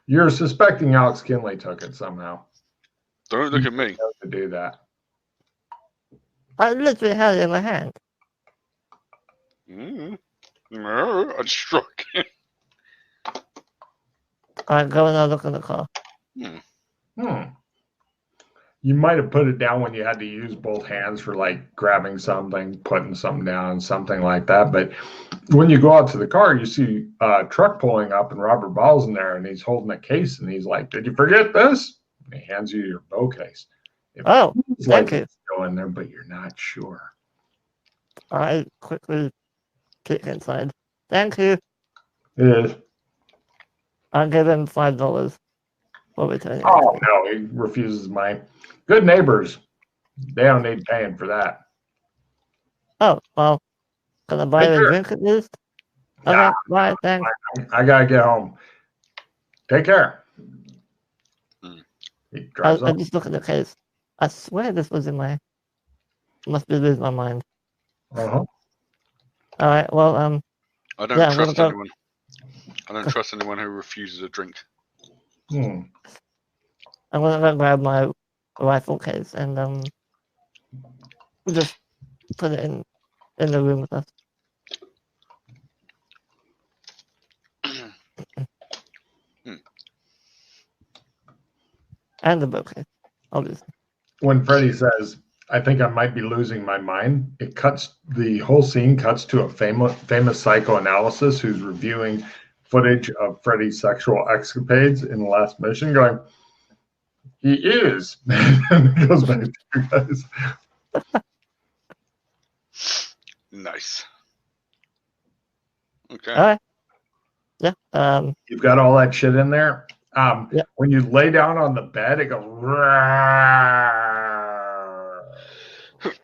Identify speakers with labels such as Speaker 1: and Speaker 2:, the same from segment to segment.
Speaker 1: You're suspecting Alex Kinley took it somehow.
Speaker 2: Don't look at me.
Speaker 1: To do that.
Speaker 3: I literally had it in my hand.
Speaker 2: No, I struck it.
Speaker 3: Alright, go and I'll look in the car.
Speaker 1: You might have put it down when you had to use both hands for like grabbing something, putting something down, something like that. But when you go out to the car, you see a truck pulling up and Robert Ball's in there and he's holding a case and he's like, "Did you forget this?" And he hands you your bow case.
Speaker 3: It's thank you.
Speaker 1: Go in there, but you're not sure.
Speaker 3: I quickly kick inside. Thank you.
Speaker 1: It is.
Speaker 3: I'll give him $5 for returning.
Speaker 1: Oh no, he refuses my good neighbors. They don't need paying for that.
Speaker 3: Oh, well, can I buy a drink at least? Okay, bye, thanks.
Speaker 1: I gotta get home. Take care. He drives
Speaker 3: I just look at the case. I swear this was in my... Must be losing my mind.
Speaker 1: Uh-huh.
Speaker 3: Alright, well,
Speaker 2: I don't trust anyone. I don't trust anyone who refuses a drink.
Speaker 3: I'm gonna go grab my rifle case and just put it in the room with us. And the book case, obviously.
Speaker 1: When Freddy says, "I think I might be losing my mind," the whole scene cuts to a famous psychoanalyst who's reviewing footage of Freddy's sexual escapades in the last mission, going, "He is." And it goes back to you guys.
Speaker 2: Nice. Okay.
Speaker 3: All right. Yeah.
Speaker 1: You've got all that shit in there.
Speaker 3: Yeah.
Speaker 1: When you lay down on the bed, it goes.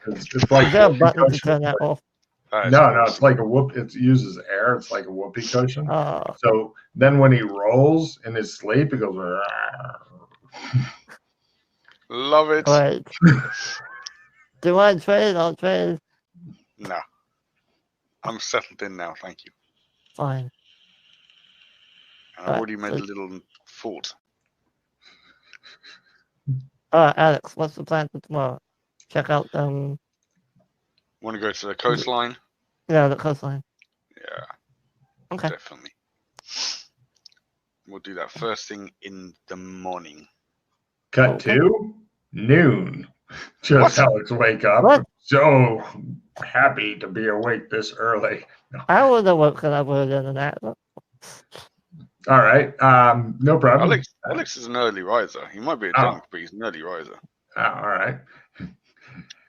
Speaker 1: It's like
Speaker 3: is there a button to turn that off?
Speaker 1: No, it's like a whoop. It uses air. It's like a whoopee cushion.
Speaker 3: Oh.
Speaker 1: So then when he rolls in his sleep, it goes.
Speaker 2: Love it.
Speaker 3: Right. Do I trade? I'll trade.
Speaker 2: No. I'm settled in now, thank you.
Speaker 3: Fine.
Speaker 2: And I've already made a little fort.
Speaker 3: Alright, Alex, what's the plan for tomorrow? Check out
Speaker 2: Want to go to the coastline?
Speaker 3: Yeah, the coastline.
Speaker 2: Yeah.
Speaker 3: Okay.
Speaker 2: Definitely. We'll do that first thing in the morning.
Speaker 1: Cut to noon. Just Alex wake up.
Speaker 3: What?
Speaker 1: So happy to be awake this early. No.
Speaker 3: I would have woken up earlier than that.
Speaker 1: All right. No problem.
Speaker 2: Alex is an early riser. He might be a drunk, but he's an early riser.
Speaker 1: All right.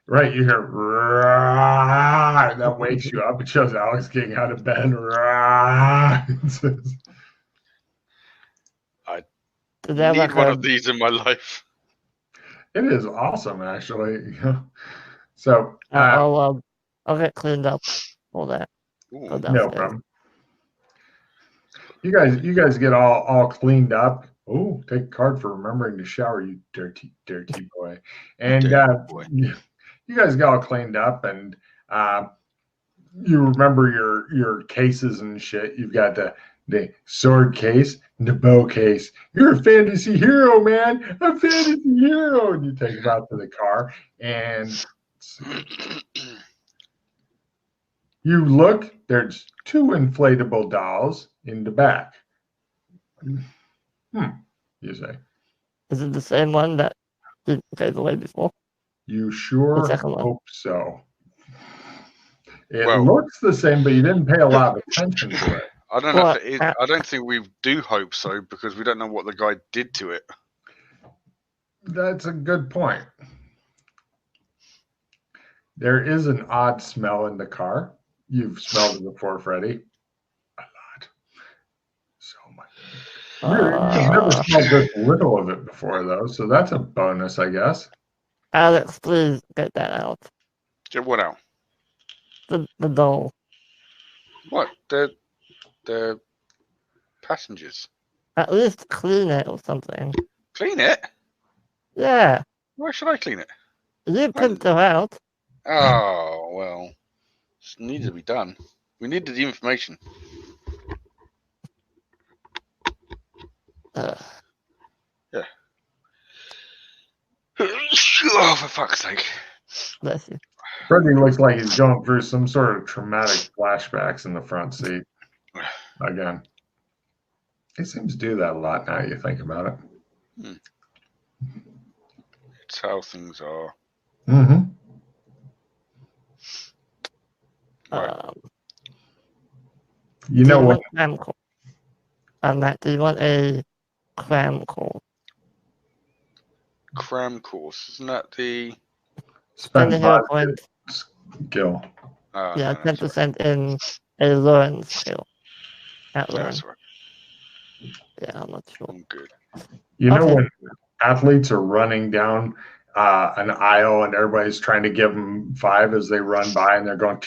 Speaker 1: Right, you hear "Rah," that wakes you up. It shows Alex getting out of bed. Rah.
Speaker 2: I need one of these in my life.
Speaker 1: It is awesome, actually. So
Speaker 3: I'll get cleaned up. All that.
Speaker 1: No problem. You guys get all cleaned up. Oh, take a card for remembering to shower, you dirty boy. And you guys get all cleaned up, and you remember your cases and shit. You've got the sword case and the bow case. You're a fantasy hero, man. A fantasy hero. And you take them out to the car, and you look. There's 2 inflatable dolls in the back. You say.
Speaker 3: Is it the same one that didn't gave away before?
Speaker 1: You sure
Speaker 3: hope
Speaker 1: so. It looks the same, but you didn't pay a lot of attention to it.
Speaker 2: I don't know. I don't think we do hope so because we don't know what the guy did to it.
Speaker 1: That's a good point. There is an odd smell in the car. You've smelled it before, Freddy. A lot. So much. You've never smelled this little of it before, though, so that's a bonus, I guess.
Speaker 3: Alex, please get that out.
Speaker 2: Get what out?
Speaker 3: The doll.
Speaker 2: What? The passengers.
Speaker 3: At least clean it or something.
Speaker 2: Clean it?
Speaker 3: Yeah.
Speaker 2: Why should I clean it?
Speaker 3: You pimped her out.
Speaker 2: Oh, well. It needs to be done. We needed the information. Yeah. Oh, for fuck's sake.
Speaker 3: Bless you.
Speaker 1: Freddie looks like he's going through some sort of traumatic flashbacks in the front seat. Again. He seems to do that a lot now you think about it.
Speaker 2: It's how things are.
Speaker 1: Mm-hmm.
Speaker 2: Right.
Speaker 1: You know what?
Speaker 3: Cram call. Matt, do you want a cram call?
Speaker 2: Cram course, isn't that the
Speaker 1: Spend
Speaker 3: hero point
Speaker 1: skill?
Speaker 3: Yeah, 10% in a learn skill. At learn.
Speaker 2: That's right.
Speaker 3: Yeah, I'm not sure.
Speaker 2: I'm good.
Speaker 1: You know when athletes are running down an aisle and everybody's trying to give them 5 as they run by and they're going.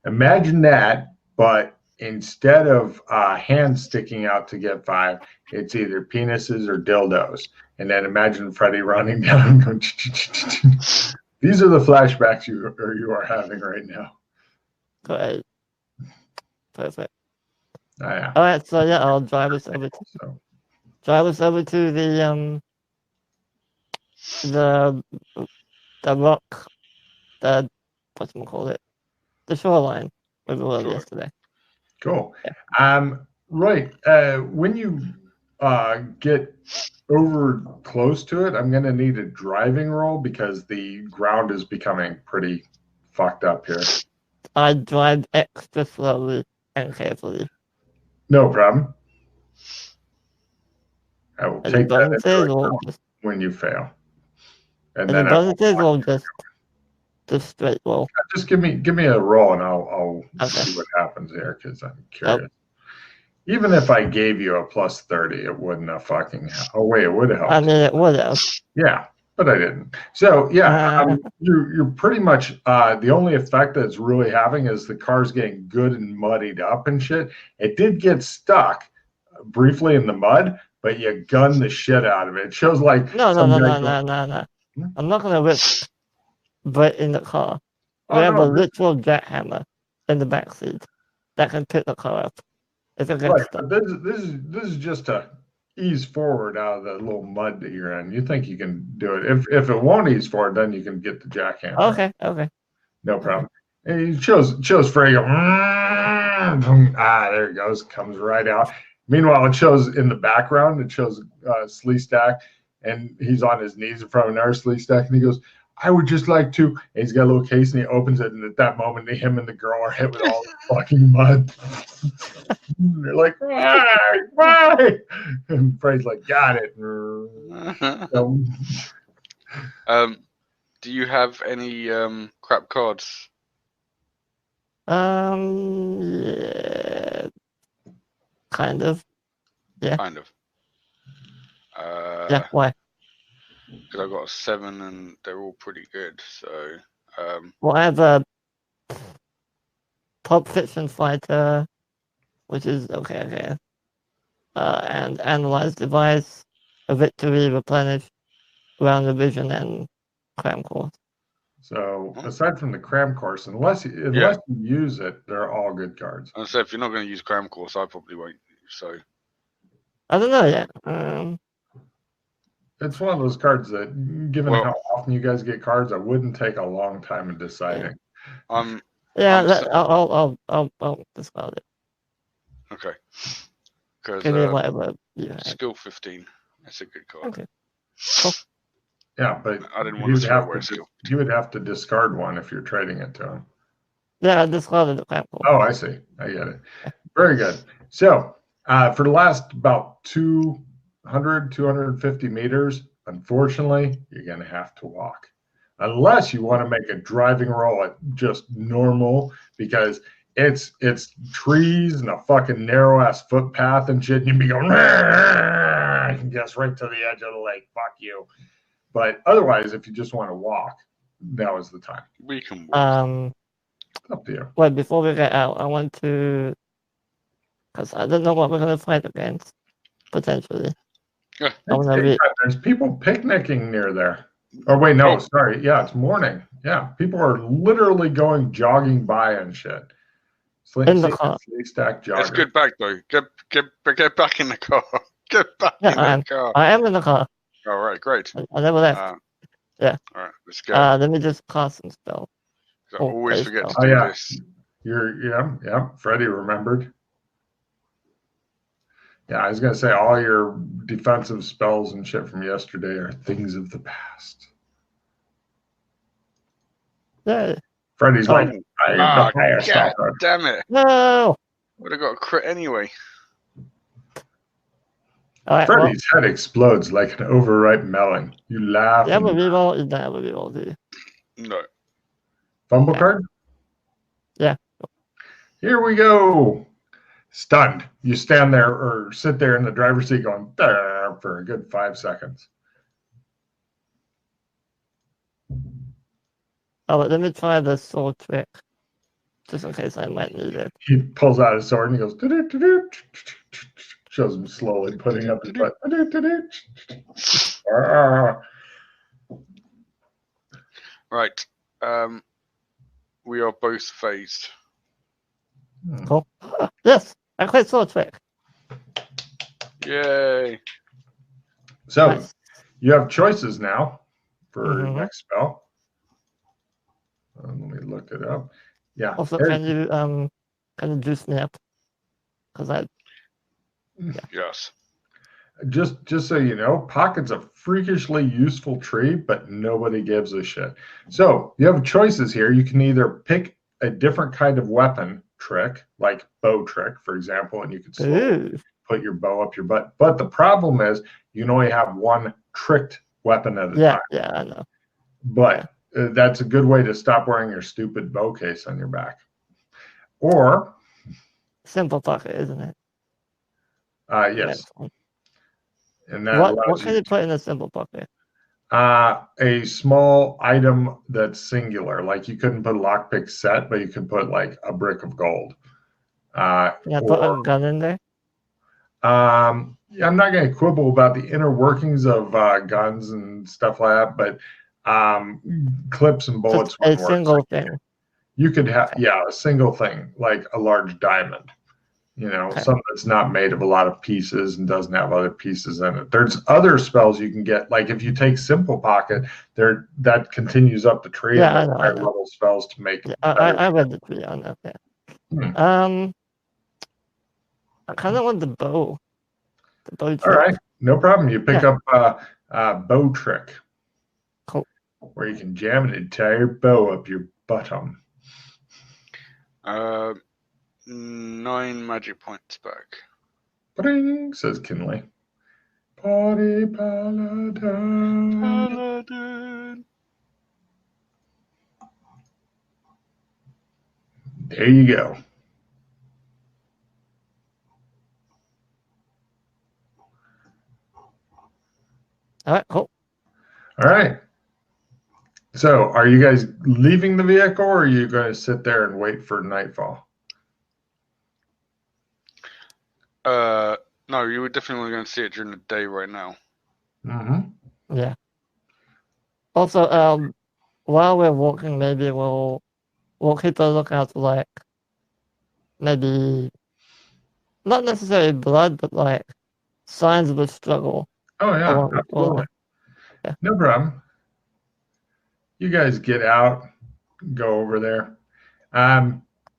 Speaker 1: Imagine that, but instead of hands sticking out to get 5, it's either penises or dildos. And then imagine Freddie running down and going. These are the flashbacks you are having right now.
Speaker 3: Great. Perfect.
Speaker 1: Yeah.
Speaker 3: All right, so yeah, I'll drive us over to the rock, the shoreline where we were yesterday.
Speaker 1: Cool.
Speaker 3: Yeah.
Speaker 1: Right. When you get over close to it, I'm going to need a driving roll because the ground is becoming pretty fucked up here.
Speaker 3: I drive extra slowly and carefully.
Speaker 1: No problem. I will take that into account when you fail.
Speaker 3: And then bonuses will just straight roll.
Speaker 1: Just give me a roll and I'll see what happens here because I'm curious. Yep. Even if I gave you a plus 30, it wouldn't have fucking helped. Oh wait, it would have helped.
Speaker 3: I mean, it would have.
Speaker 1: Yeah, but I didn't. So yeah, you're pretty much the only effect that's really having is the car's getting good and muddied up and shit. It did get stuck briefly in the mud, but you gunned the shit out of it. It shows like
Speaker 3: no. I'm not gonna rip Brett in the car. We have a literal jackhammer in the backseat that can pick the car up.
Speaker 1: Right, but this is just to ease forward out of the little mud that you're in. You think you can do it. If it won't ease forward, then you can get the jackhammer.
Speaker 3: Okay.
Speaker 1: No problem. And he shows Freddie. There he goes. Comes right out. Meanwhile, it shows in the background. It shows Sleestack, and he's on his knees in front of another Sleestack, and he goes, I would just like to. And he's got a little case, and he opens it, and at that moment, him and the girl are hit with all the fucking mud. They're like, why? And Freddie's like, got it.
Speaker 2: Do you have any crap cards?
Speaker 3: Yeah, kind of. Yeah.
Speaker 2: Kind of.
Speaker 3: Yeah. Why?
Speaker 2: Because I've got a 7 and they're all pretty good. So.
Speaker 3: Well, I have a Pulp Fiction Fighter, which is okay. And Analyze Device, a Victory, Replenish, Round Revision, and Cram Course.
Speaker 1: So aside from the Cram Course, unless you use it, they're all good cards.
Speaker 2: I said if you're not going to use Cram Course, I probably won't. So.
Speaker 3: I don't know yet.
Speaker 1: It's one of those cards that, given how often you guys get cards, I wouldn't take a long time in deciding.
Speaker 2: I'll
Speaker 3: discard it.
Speaker 2: Okay. Because skill 15, that's a good card.
Speaker 3: Okay. Cool.
Speaker 1: Yeah, but
Speaker 2: I didn't want to throw away skill.
Speaker 1: You would have to discard one if you're trading it to him.
Speaker 3: Yeah, I discarded the crap.
Speaker 1: Oh, I see. I get it. Very good. So for the last about 250 meters, unfortunately, you're going to have to walk. Unless you want to make a driving roll at just normal, because it's trees and a fucking narrow ass footpath and shit. And you'd be going, just right to the edge of the lake. Fuck you. But otherwise, if you just want to walk, now is the time.
Speaker 2: We can walk.
Speaker 1: It's up to you.
Speaker 3: Well, before we get out, I want to, because I don't know what we're going to fight against, potentially.
Speaker 1: Yeah. There's people picnicking near there. Oh, wait, no, sorry. Yeah, it's morning. Yeah, people are literally jogging by and shit.
Speaker 3: In the car.
Speaker 1: Stack jogger.
Speaker 2: Let's get back, though. Get back in the car. Get back in the car.
Speaker 3: I am in the car.
Speaker 2: All right, great.
Speaker 3: I never left. Yeah.
Speaker 2: All right, let's go.
Speaker 3: Let me just cast some spell.
Speaker 2: I always forget to
Speaker 1: Oh,
Speaker 2: do
Speaker 1: yeah.
Speaker 2: this.
Speaker 1: Freddie remembered. Yeah, I was gonna say all your defensive spells and shit from yesterday are things of the past.
Speaker 3: Yeah.
Speaker 1: Freddie's like, I am the fire
Speaker 2: God
Speaker 1: stalker.
Speaker 2: damn it.
Speaker 3: No.
Speaker 2: Would have got a crit anyway.
Speaker 3: All right,
Speaker 1: Freddie's head explodes like an overripe melon. You laugh.
Speaker 3: You have a reroll? You don't have a reroll, do you?
Speaker 2: No.
Speaker 1: Fumble card?
Speaker 3: Yeah.
Speaker 1: Here we go. Stunned. You stand there or sit there in the driver's seat going, "There," for a good 5 seconds.
Speaker 3: Oh, but let me try the sword trick. Just in case I might need it.
Speaker 1: He pulls out his sword and he goes, "Do-do-do-do," shows him slowly putting up his butt. "Do-do-do-do."
Speaker 2: Right. We are both phased.
Speaker 3: Cool. Yes, I quit sword trick.
Speaker 2: Yay.
Speaker 1: So
Speaker 3: Nice.
Speaker 1: you have choices now for
Speaker 3: Mhm.
Speaker 1: next spell. Let me look it up. Yeah.
Speaker 3: Also, can you juice me up? Because
Speaker 2: Yes.
Speaker 1: Just so you know, Pocket's a freakishly useful tree, but nobody gives a shit. So you have choices here. You can either pick a different kind of weapon trick, like bow trick, for example, and you can slowly put your bow up your butt. But the problem is you can only have one tricked weapon at a time.
Speaker 3: Yeah, I know.
Speaker 1: But that's a good way to stop wearing your stupid bow case on your back. Or
Speaker 3: simple pocket, isn't it?
Speaker 1: yes. And that
Speaker 3: what can you put in a simple pocket?
Speaker 1: A small item that's singular. Like you couldn't put a lockpick set, but you could put like a brick of gold.
Speaker 3: Can I put a gun in there?
Speaker 1: I'm not going to quibble about the inner workings of guns and stuff like that, but clips and bullets.
Speaker 3: Just a single thing.
Speaker 1: You could have, a single thing, like a large diamond. Something that's not made of a lot of pieces and doesn't have other pieces in it. There's other spells you can get, like if you take Simple Pocket, that continues up the tree.
Speaker 3: Yeah,
Speaker 1: and higher level spells to make.
Speaker 3: Yeah, I read the tree on that. Yeah. I kind of want the bow. The bow trick.
Speaker 1: All right, no problem. You pick up bow trick.
Speaker 3: Cool.
Speaker 1: Where you can jam an entire bow up your bottom.
Speaker 2: 9 magic points back.
Speaker 1: Bring, says Kinley. Party paladin. There you go.
Speaker 3: All right, cool.
Speaker 1: All right. So, are you guys leaving the vehicle, or are you going to sit there and wait for nightfall?
Speaker 2: No, you were definitely going to see it during the day right now.
Speaker 1: Mm-hmm.
Speaker 3: Yeah. Also, while we're walking, maybe we'll keep a lookout for like maybe not necessarily blood, but like signs of a struggle.
Speaker 1: Oh yeah, absolutely. Yeah. No problem. You guys get out, go over there.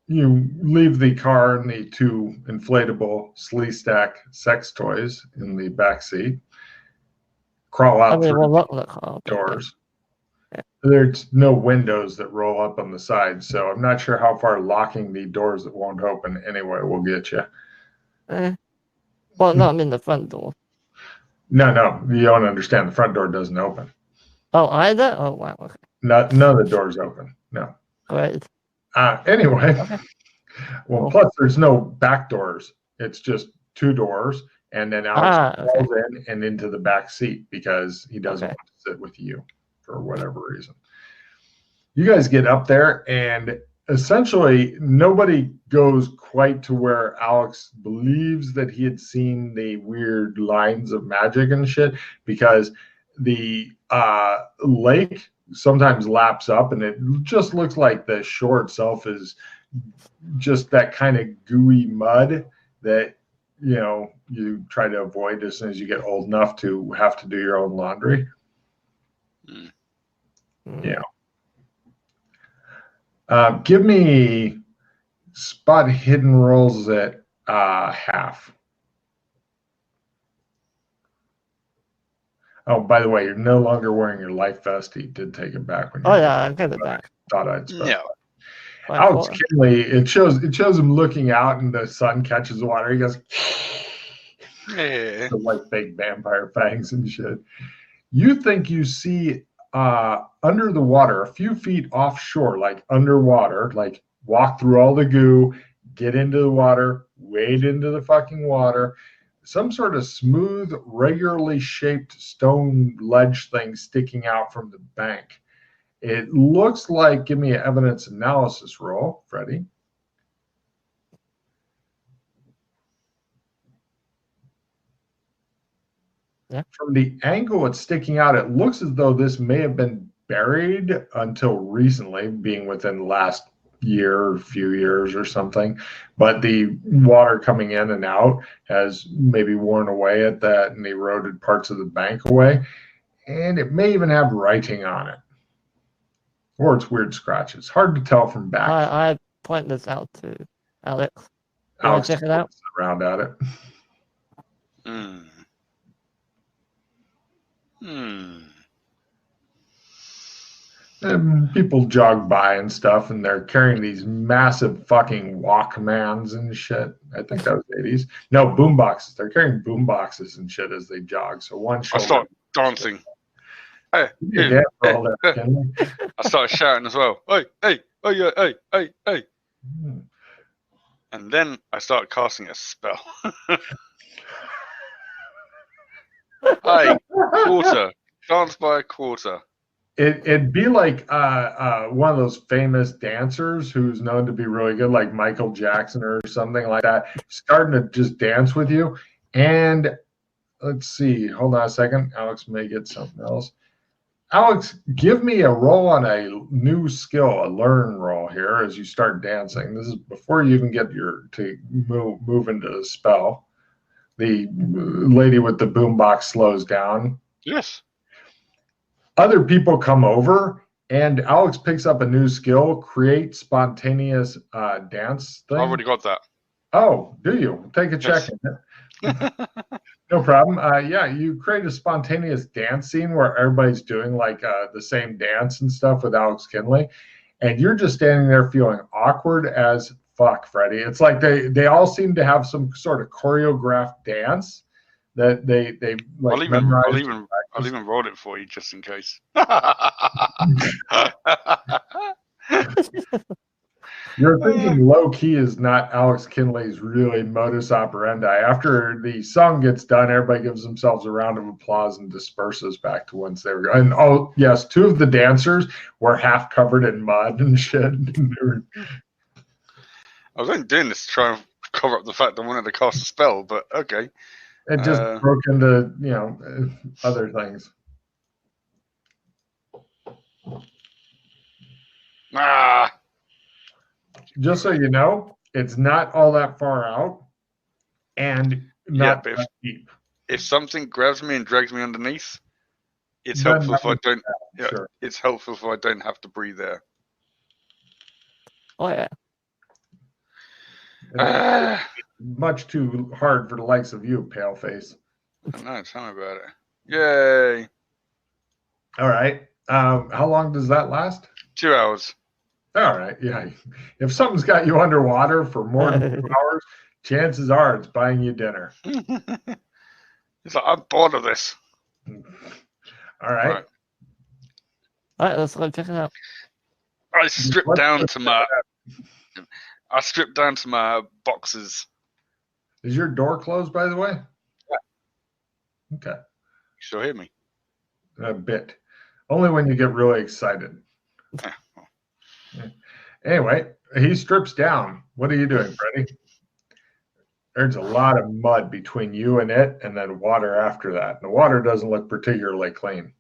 Speaker 1: You leave the car and the 2 inflatable Slee Stack sex toys in the back seat. Crawl out through
Speaker 3: the car,
Speaker 1: doors. Yeah. There's no windows that roll up on the side, so I'm not sure how far locking the doors that won't open anyway will get you.
Speaker 3: Well, no, I mean the front door.
Speaker 1: No, you don't understand. The front door doesn't open.
Speaker 3: Oh, either? Oh, wow. Okay.
Speaker 1: None of the doors open. No.
Speaker 3: Great.
Speaker 1: Anyway,
Speaker 3: okay.
Speaker 1: Well, plus there's no back doors. It's just 2 doors, and then Alex falls in and into the back seat because he doesn't want to sit with you for whatever reason. You guys get up there, and essentially nobody goes quite to where Alex believes that he had seen the weird lines of magic and shit, because the lake sometimes laps up, and it just looks like the shore itself is just that kind of gooey mud that you try to avoid as soon as you get old enough to have to do your own laundry. Yeah. Give me spot hidden rolls at half. Oh, by the way, you're no longer wearing your life vest. He did take it back when you.
Speaker 3: Oh yeah, I got it back.
Speaker 1: Thought I'd specify.
Speaker 2: Yeah.
Speaker 1: Alex Kinley, it shows him looking out and the sun catches the water. He goes,
Speaker 2: Yeah.
Speaker 1: like big vampire fangs and shit. You think you see under the water, a few feet offshore, like underwater, like walk through all the goo, get into the water, wade into the fucking water, some sort of smooth, regularly shaped stone ledge thing sticking out from the bank. It looks like, give me an evidence analysis roll, Freddie.
Speaker 3: Yeah.
Speaker 1: From the angle it's sticking out, it looks as though this may have been buried until recently, being within the last year or few years or something. But the water coming in and out has maybe worn away at that and eroded parts of the bank away. And it may even have writing on it. Or it's weird scratches. Hard to tell from back.
Speaker 3: I point this out to Alex.
Speaker 1: Alex
Speaker 3: check it out.
Speaker 1: Around at it. And people jog by and stuff, and they're carrying these massive fucking Walkmans and shit. I think that was 80s. No, boomboxes. They're carrying boomboxes and shit as they jog. So one shoulder.
Speaker 2: I start dancing. Hey, I started shouting as well. Hey, hey, oh yeah, hey, hey, hey. And then I started casting a spell. Hey, quarter. Dance by a quarter.
Speaker 1: It'd be like one of those famous dancers who's known to be really good, like Michael Jackson or something like that, starting to just dance with you. And let's see, hold on a second. Alex may get something else. Alex, give me a roll on a new skill, a learn roll here as you start dancing. This is before you even get to move into the spell. The lady with the boombox slows down.
Speaker 2: Yes.
Speaker 1: Other people come over, and Alex picks up a new skill, create spontaneous dance thing.
Speaker 2: I already got that.
Speaker 1: Oh, do you? Take a check. No problem. Yeah, you create a spontaneous dance scene where everybody's doing like the same dance and stuff with Alex Kinley, and you're just standing there feeling awkward as fuck, Freddie. It's like they all seem to have some sort of choreographed dance that they like.
Speaker 2: I'll even roll it for you just in case.
Speaker 1: You're thinking low key is not Alex Kinley's really modus operandi. After the song gets done, everybody gives themselves a round of applause and disperses back to whence they were going. And oh yes, two of the dancers were half covered in mud and shit.
Speaker 2: I was only doing this to try and cover up the fact I wanted to cast a spell, but okay.
Speaker 1: It just broke into, other things. Just so you know, it's not all that far out and not that deep.
Speaker 2: If something grabs me and drags me underneath, it's helpful if I don't. Sure. It's helpful if I don't have to breathe there.
Speaker 3: Oh yeah.
Speaker 1: Much too hard for the likes of you, paleface.
Speaker 2: No, tell me about it. Yay!
Speaker 1: All right. How long does that last?
Speaker 2: 2 hours.
Speaker 1: All right. Yeah. If something's got you underwater for more than 2 hours, chances are it's buying you dinner.
Speaker 2: It's like, I'm bored of this.
Speaker 1: All right.
Speaker 3: All right. Let's go check it out.
Speaker 2: I stripped down to my boxes.
Speaker 1: Is your door closed, by the way?
Speaker 2: Yeah.
Speaker 1: Okay.
Speaker 2: You still hear me?
Speaker 1: A bit. Only when you get really excited.
Speaker 2: Yeah.
Speaker 1: Anyway, he strips down. What are you doing, Freddie? There's a lot of mud between you and it, and then water after that. And the water doesn't look particularly clean.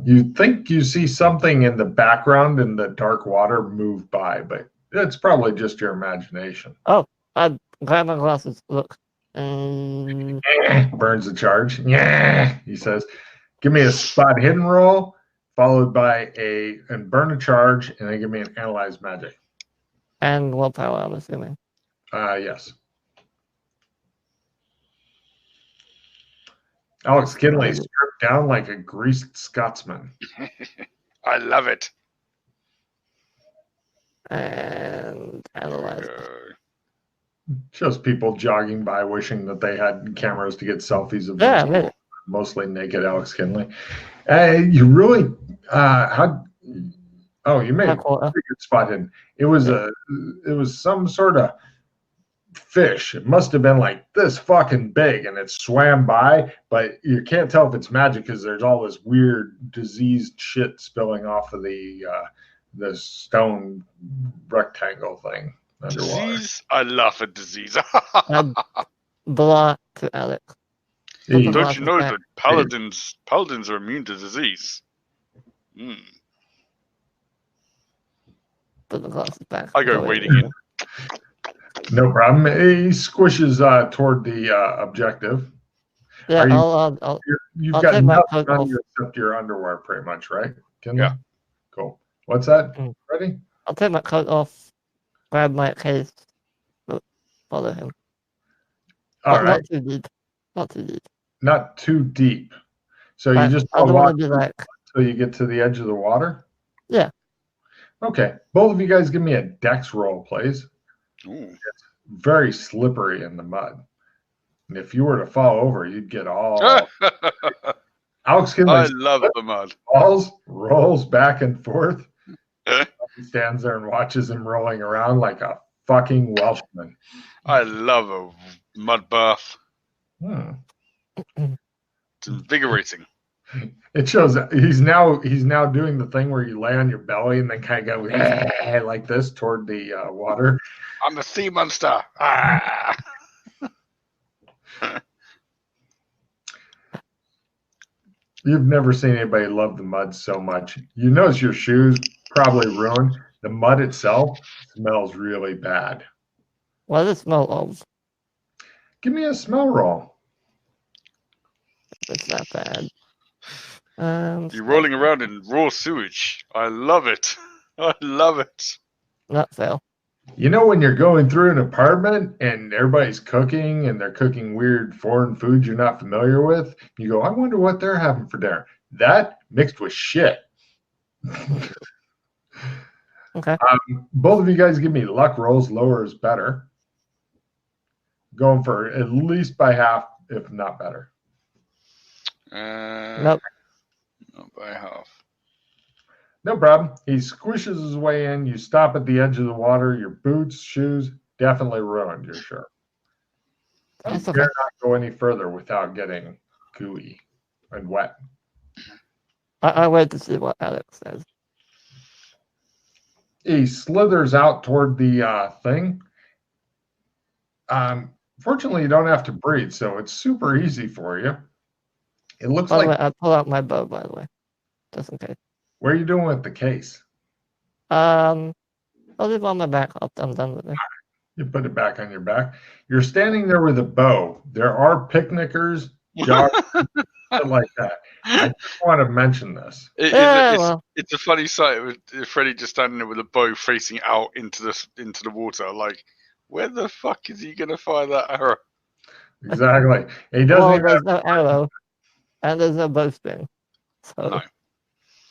Speaker 1: You think you see something in the background in the dark water move by, but it's probably just your imagination.
Speaker 3: Oh, I grab my glasses. Look.
Speaker 1: Burns the charge. Yeah, he says. Give me a spot hidden roll, followed by and burn a charge, and then give me an analyze magic.
Speaker 3: And willpower, I'm assuming.
Speaker 1: Yes. Alex Kinley stripped down like a greased Scotsman.
Speaker 2: I love it.
Speaker 3: And analyze.
Speaker 1: Shows people jogging by wishing that they had cameras to get selfies of mostly naked Alex Kinley. You really you made a pretty good spot in. It was some sort of fish. It must have been like this fucking big, and it swam by, but you can't tell if it's magic because there's all this weird diseased shit spilling off of the stone rectangle thing underwater.
Speaker 2: Disease? I love a disease.
Speaker 3: Blah to Alex.
Speaker 2: Don't you know that paladins are immune to disease?
Speaker 3: Put the glasses back.
Speaker 2: I go wading in.
Speaker 1: No problem. He squishes toward the objective.
Speaker 3: Yeah,
Speaker 1: you've got nothing on you except your underwear, pretty much, right? Kinley?
Speaker 2: Yeah.
Speaker 1: Cool. What's that? Ready?
Speaker 3: I'll take my coat off, grab my case, follow him.
Speaker 1: All right.
Speaker 3: Not too deep. Not too deep.
Speaker 1: Not too deep. So you just walk until you get to the edge of the water?
Speaker 3: Yeah.
Speaker 1: Okay. Both of you guys give me a dex roll, please.
Speaker 2: Ooh.
Speaker 1: It's very slippery in the mud. And if you were to fall over, you'd get all... Alex Kinley...
Speaker 2: I love the mud.
Speaker 1: Rolls back and forth. He stands there and watches him rolling around like a fucking Welshman.
Speaker 2: I love a mud bath. It's invigorating.
Speaker 1: It shows that he's now doing the thing where you lay on your belly and then kind of go like this toward the water.
Speaker 2: I'm a sea monster. Ah!
Speaker 1: You've never seen anybody love the mud so much. You notice your shoes probably ruined. The mud itself smells really bad.
Speaker 3: What does it smell of?
Speaker 1: Give me a smell roll.
Speaker 3: It's not bad.
Speaker 2: You're rolling around in raw sewage. I love it. I love it.
Speaker 3: Not fail.
Speaker 1: You know when you're going through an apartment and everybody's cooking and they're cooking weird foreign foods you're not familiar with, you go, I wonder what they're having for dinner. That mixed with shit.
Speaker 3: Okay.
Speaker 1: Both of you guys give me luck rolls. Lower is better. Going for at least by half, if not better.
Speaker 3: Nope.
Speaker 2: Not by half.
Speaker 1: No problem. He squishes his way in. You stop at the edge of the water. Your boots, shoes, definitely ruined, you're sure. You dare not go any further without getting gooey and wet.
Speaker 3: I wait to see what Alex says.
Speaker 1: He slithers out toward the thing. Fortunately, you don't have to breathe, so it's super easy for you. It looks like...
Speaker 3: By the way, I pull out my bow, by the way, just in case.
Speaker 1: What are you doing with the case?
Speaker 3: I'll leave it on my back. I'm done with it.
Speaker 1: You put it back on your back. You're standing there with a bow. There are picnickers, joggers, like that. I just want to mention this.
Speaker 2: It's a funny sight with Freddy just standing there with a bow facing out into the water. Like, where the fuck is he going to fire that arrow?
Speaker 1: Exactly. He doesn't.
Speaker 3: There's no arrow, and there's no bowstring. So.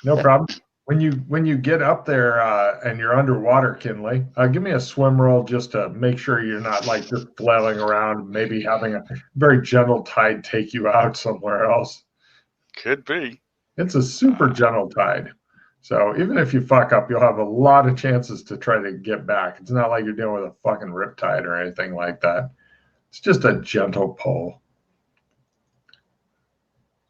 Speaker 1: No problem. When you get up there and you're underwater, Kinley, give me a swim roll just to make sure you're not like just flailing around, maybe having a very gentle tide take you out somewhere else.
Speaker 2: Could be.
Speaker 1: It's a super gentle tide. So even if you fuck up, you'll have a lot of chances to try to get back. It's not like you're dealing with a fucking riptide or anything like that. It's just a gentle pull.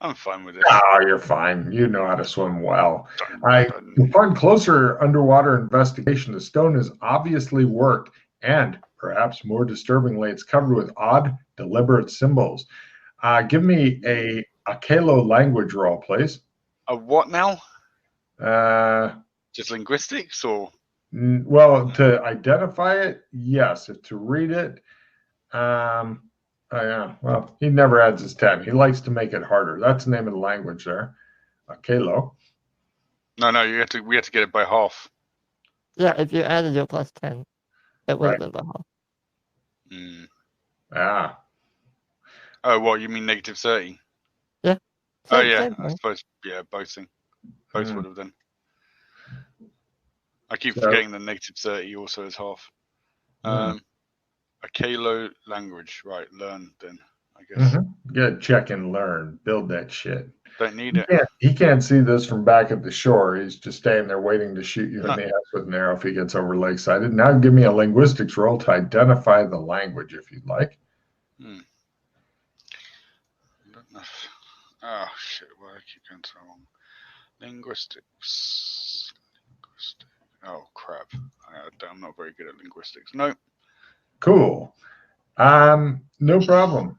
Speaker 2: I'm fine with it.
Speaker 1: Oh, you're fine. You know how to swim well. Upon closer underwater investigation, the stone has obviously worked, and perhaps more disturbingly, it's covered with odd, deliberate symbols. Give me a Kalo language roll, please.
Speaker 2: A what now?
Speaker 1: Uh,
Speaker 2: Just linguistics, or
Speaker 1: Well, to identify it, yes. If to read it, oh yeah. Well, he never adds his 10. He likes to make it harder. That's the name of the language there. Kalo.
Speaker 2: No, we have to get it by half.
Speaker 3: Yeah, if you added your plus 10, it would have been by half.
Speaker 1: Ah.
Speaker 2: Oh, what, you mean negative 30?
Speaker 3: Yeah.
Speaker 2: Oh, yeah, I suppose, yeah, both would have done. I keep forgetting the negative 30 also is half. A Kalo language, right, learn then, I guess.
Speaker 1: Good, check and learn. Build that shit.
Speaker 2: Don't need it.
Speaker 1: He can't see this from back at the shore. He's just standing there waiting to shoot you in the ass with an arrow if he gets over lakeside. Now give me a linguistics roll to identify the language if you'd like.
Speaker 2: I don't know. Oh, shit, why I keep going so wrong. Linguistics. Oh, crap. I'm not very good at linguistics. No.
Speaker 1: Cool. No problem.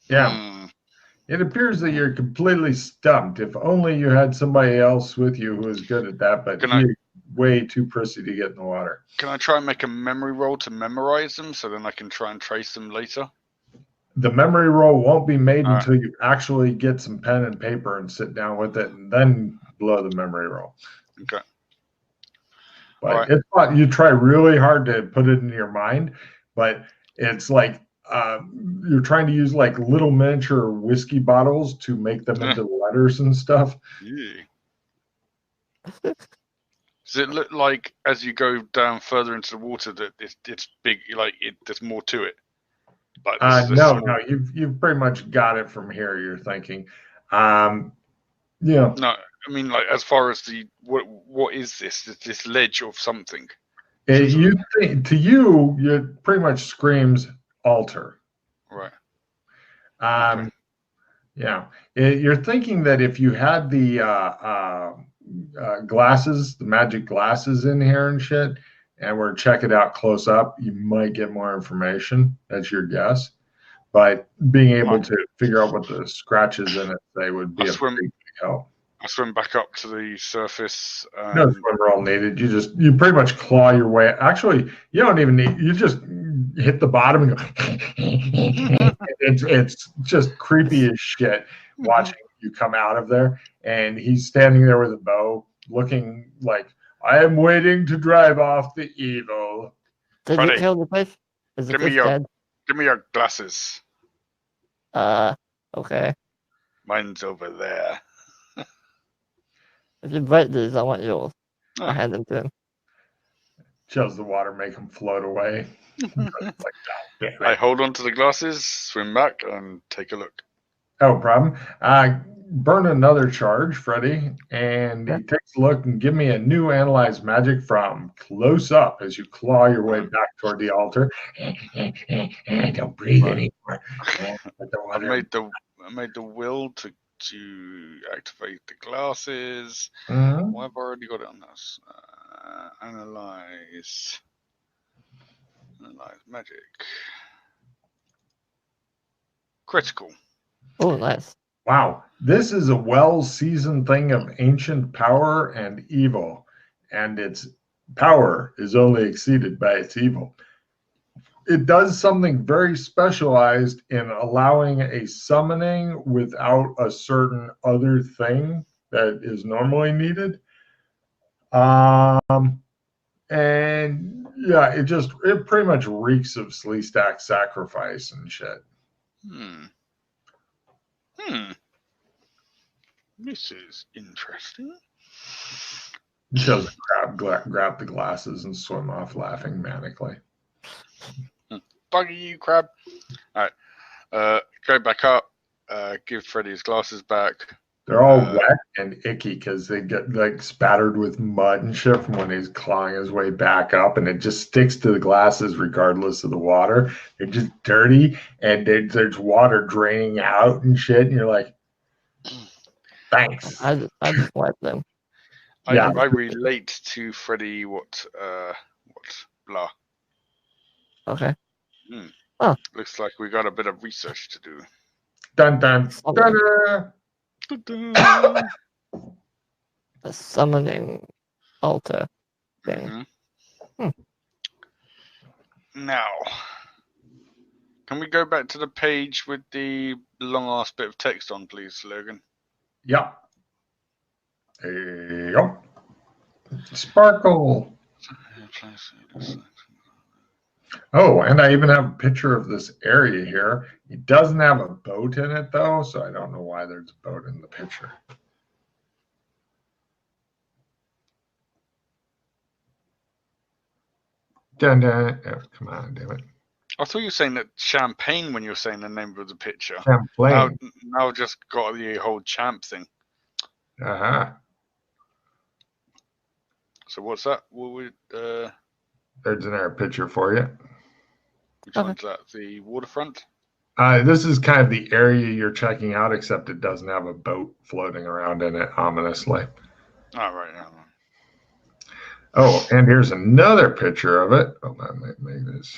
Speaker 1: Yeah. It appears that you're completely stumped. If only you had somebody else with you who was good at that, but he's way too prissy to get in the water.
Speaker 2: Can I try and make a memory roll to memorize them so then I can try and trace them later?
Speaker 1: The memory roll won't be made until you actually get some pen and paper and sit down with it and then blow the memory roll.
Speaker 2: Okay.
Speaker 1: But it's fun. You try really hard to put it in your mind, but it's like you're trying to use like little miniature whiskey bottles to make them into letters and stuff.
Speaker 2: Yeah. Does it look like as you go down further into the water that it's big, like there's more to it? Like
Speaker 1: no, you've pretty much got it from here. You're thinking, yeah.
Speaker 2: No, I mean like as far as what is this? Is this ledge of something?
Speaker 1: You think to you, it pretty much screams altar.
Speaker 2: Right.
Speaker 1: Okay. Yeah. You're thinking that if you had the glasses, the magic glasses in here and shit, and we're check it out close up, you might get more information. That's your guess. But being able to figure out what the scratches in it say would be a big help.
Speaker 2: I swim back up to the surface.
Speaker 1: No swim roll needed. You pretty much claw your way. Actually, you don't even need. You just hit the bottom and go. It's just creepy as shit watching you come out of there, and he's standing there with a bow, looking like I am waiting to drive off the evil.
Speaker 3: Did you kill the fish?
Speaker 2: Give me your glasses.
Speaker 3: Okay.
Speaker 2: Mine's over there.
Speaker 3: If you break these, I want yours. I hand them to him.
Speaker 1: Shows the water, make him float away.
Speaker 2: I hold on to the glasses, swim back, and take a look.
Speaker 1: No problem. Burn another charge, Freddy, and he takes a look and give me a new analyze magic from close up as you claw your way back toward the altar. Don't breathe anymore.
Speaker 2: I made the will to activate the glasses. Well, I've already got it on this. Analyze magic. Critical.
Speaker 3: Oh, nice.
Speaker 1: Wow. This is a well-seasoned thing of ancient power and evil, and its power is only exceeded by its evil. It does something very specialized in allowing a summoning without a certain other thing that is normally needed. And yeah, it pretty much reeks of Sleestack sacrifice and shit.
Speaker 2: This is interesting.
Speaker 1: He shows grab the glasses and swim off laughing manically.
Speaker 2: Buggy you, crab. All right. Go back up. Give Freddy his glasses back.
Speaker 1: They're all wet and icky because they get like spattered with mud and shit from when he's clawing his way back up, and it just sticks to the glasses regardless of the water. They're just dirty, and there's water draining out and shit, and you're like, thanks.
Speaker 3: I just wipe them.
Speaker 2: I relate to Freddy what blah.
Speaker 3: Okay.
Speaker 2: Looks like we got a bit of research to do.
Speaker 1: Dun dun dun.
Speaker 3: a summoning altar thing.
Speaker 2: Now, can we go back to the page with the long-ass bit of text on, please, Logan?
Speaker 1: Yep. There you go. Sparkle. Oh, and I even have a picture of this area here. It doesn't have a boat in it, though, so I don't know why there's a boat in the picture. Dun, dun. Oh, come on, damn it.
Speaker 2: I thought you were saying that champagne when you were saying the name of the picture.
Speaker 1: Champlain.
Speaker 2: Now just got the whole champ thing.
Speaker 1: Uh-huh.
Speaker 2: So what's that? What would,
Speaker 1: There's another picture for you.
Speaker 2: which one's that? The waterfront?
Speaker 1: This is kind of the area you're checking out, except it doesn't have a boat floating around in it, ominously.
Speaker 2: Oh, right. Yeah.
Speaker 1: Oh, and here's another picture of it. Oh, I might make this.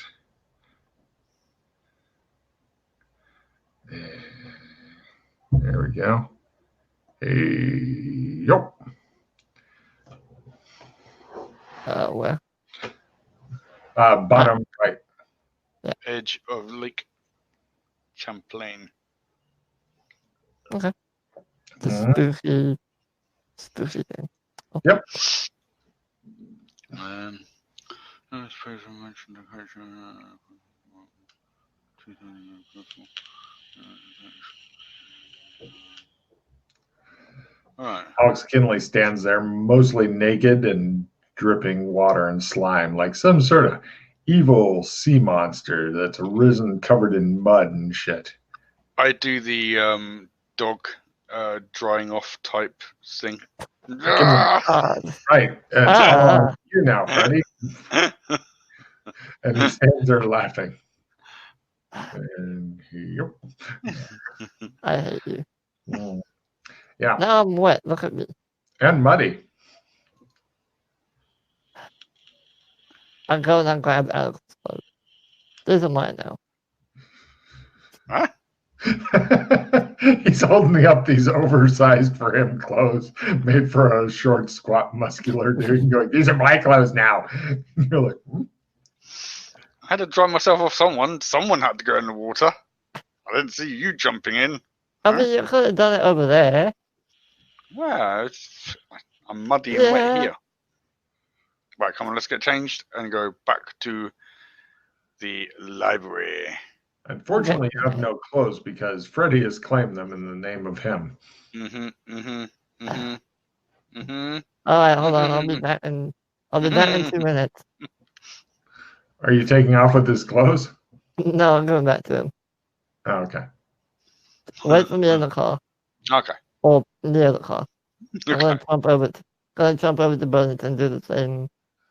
Speaker 1: There we go. Hey, yo.
Speaker 3: Where?
Speaker 1: Bottom right.
Speaker 2: Edge of Lake Champlain.
Speaker 3: Okay. The spooky thing.
Speaker 1: Oh. Yep.
Speaker 2: I suppose I mentioned the question. All right.
Speaker 1: Alex Kinley stands there, mostly naked and dripping water and slime, like some sort of evil sea monster that's arisen covered in mud and shit.
Speaker 2: I do the dog drying off type thing.
Speaker 1: Right. It's all on you now, Freddie. And his hands are laughing. And yep.
Speaker 3: I hate you.
Speaker 1: Yeah.
Speaker 3: Now I'm wet. Look at me.
Speaker 1: And muddy.
Speaker 3: I'm going and grab Alex's clothes. These are mine now.
Speaker 2: Huh?
Speaker 1: He's holding up these oversized for him clothes made for a short, squat, muscular dude and going, these are my clothes now. You're like,
Speaker 2: I had to dry myself off someone. Someone had to go in the water. I didn't see you jumping in.
Speaker 3: I mean, you could have done it over there.
Speaker 2: Well, I'm muddy and wet here. Right, come on, let's get changed and go back to the library.
Speaker 1: Unfortunately, you have no clothes because Freddie has claimed them in the name of him.
Speaker 3: All right, hold on. I'll be back in 2 minutes.
Speaker 1: Are you taking off with his clothes?
Speaker 3: No, I'm going back to him.
Speaker 1: Oh, okay.
Speaker 3: Wait for me in the car.
Speaker 2: Okay.
Speaker 3: Or near the car.
Speaker 2: Okay.
Speaker 3: I'm gonna jump over to Burlington and do the same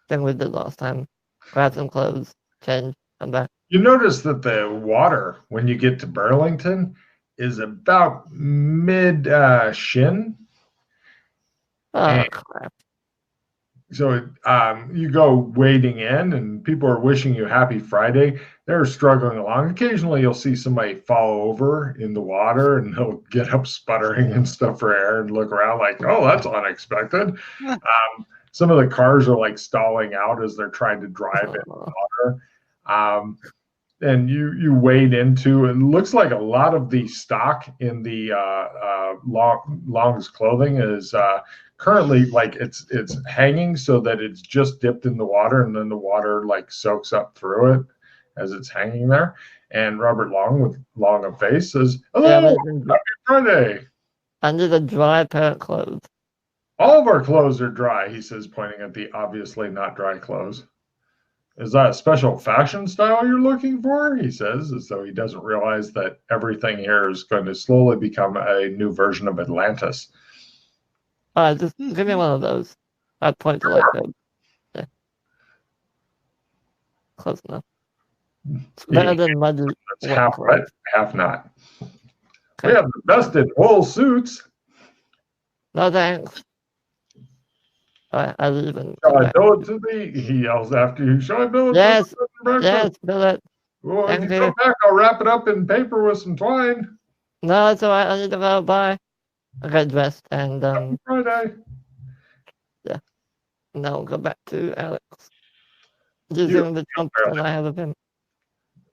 Speaker 3: thing we did last time. Grab some clothes, change, come back.
Speaker 1: You notice that the water, when you get to Burlington, is about mid-shin.
Speaker 3: Oh, crap.
Speaker 1: So you go wading in, and people are wishing you happy Friday. They're struggling along. Occasionally, you'll see somebody fall over in the water, and they'll get up sputtering and stuff for air and look around like, oh, that's unexpected. Some of the cars are like stalling out as they're trying to drive in the water. And you wade into, it looks like a lot of the stock in the Long's clothing is currently like it's hanging so that it's just dipped in the water, and then the water like soaks up through it as it's hanging there. And Robert Long, with long of face, says, hello, happy Friday.
Speaker 3: I need a dry pair of clothes.
Speaker 1: All of our clothes are dry, he says, pointing at the obviously not dry clothes. Is that a special fashion style you're looking for? He says, as though he doesn't realize that everything here is going to slowly become a new version of Atlantis.
Speaker 3: Just give me one of those. I'd point to like that. Yeah. Close enough. It's better than muddy.
Speaker 1: It's half wet, half not.
Speaker 3: Okay.
Speaker 1: We have the best in wool suits.
Speaker 3: No thanks. I leave and
Speaker 1: Shall I bill it to thee? He yells after you. Shall I bill it
Speaker 3: yes,
Speaker 1: to the
Speaker 3: yes, bill it.
Speaker 1: Well, if you come back, I'll wrap it up in paper with some twine.
Speaker 3: No, it's all right. I need to go. Bye. I got dressed and
Speaker 1: Happy Friday.
Speaker 3: Now go back to Alex. Using the jump that I have of him.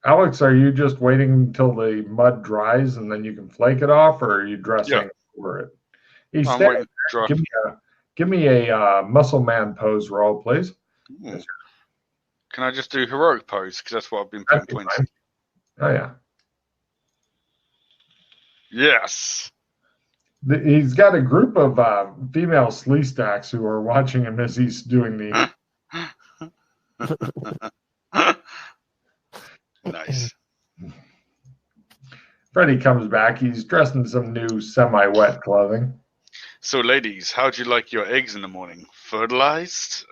Speaker 1: Alex, are you just waiting until the mud dries and then you can flake it off, or are you dressing over it? He's
Speaker 2: I'm waiting to dry.
Speaker 1: Give me a muscle man pose roll, please.
Speaker 2: Yes, can I just do heroic pose? Because that's what I've been putting points.
Speaker 1: Oh, yeah.
Speaker 2: Yes.
Speaker 1: He's got a group of female slee stacks who are watching him as he's doing the.
Speaker 2: Nice.
Speaker 1: Freddie comes back. He's dressed in some new semi-wet clothing.
Speaker 2: So, ladies, how'd you like your eggs in the morning? Fertilized?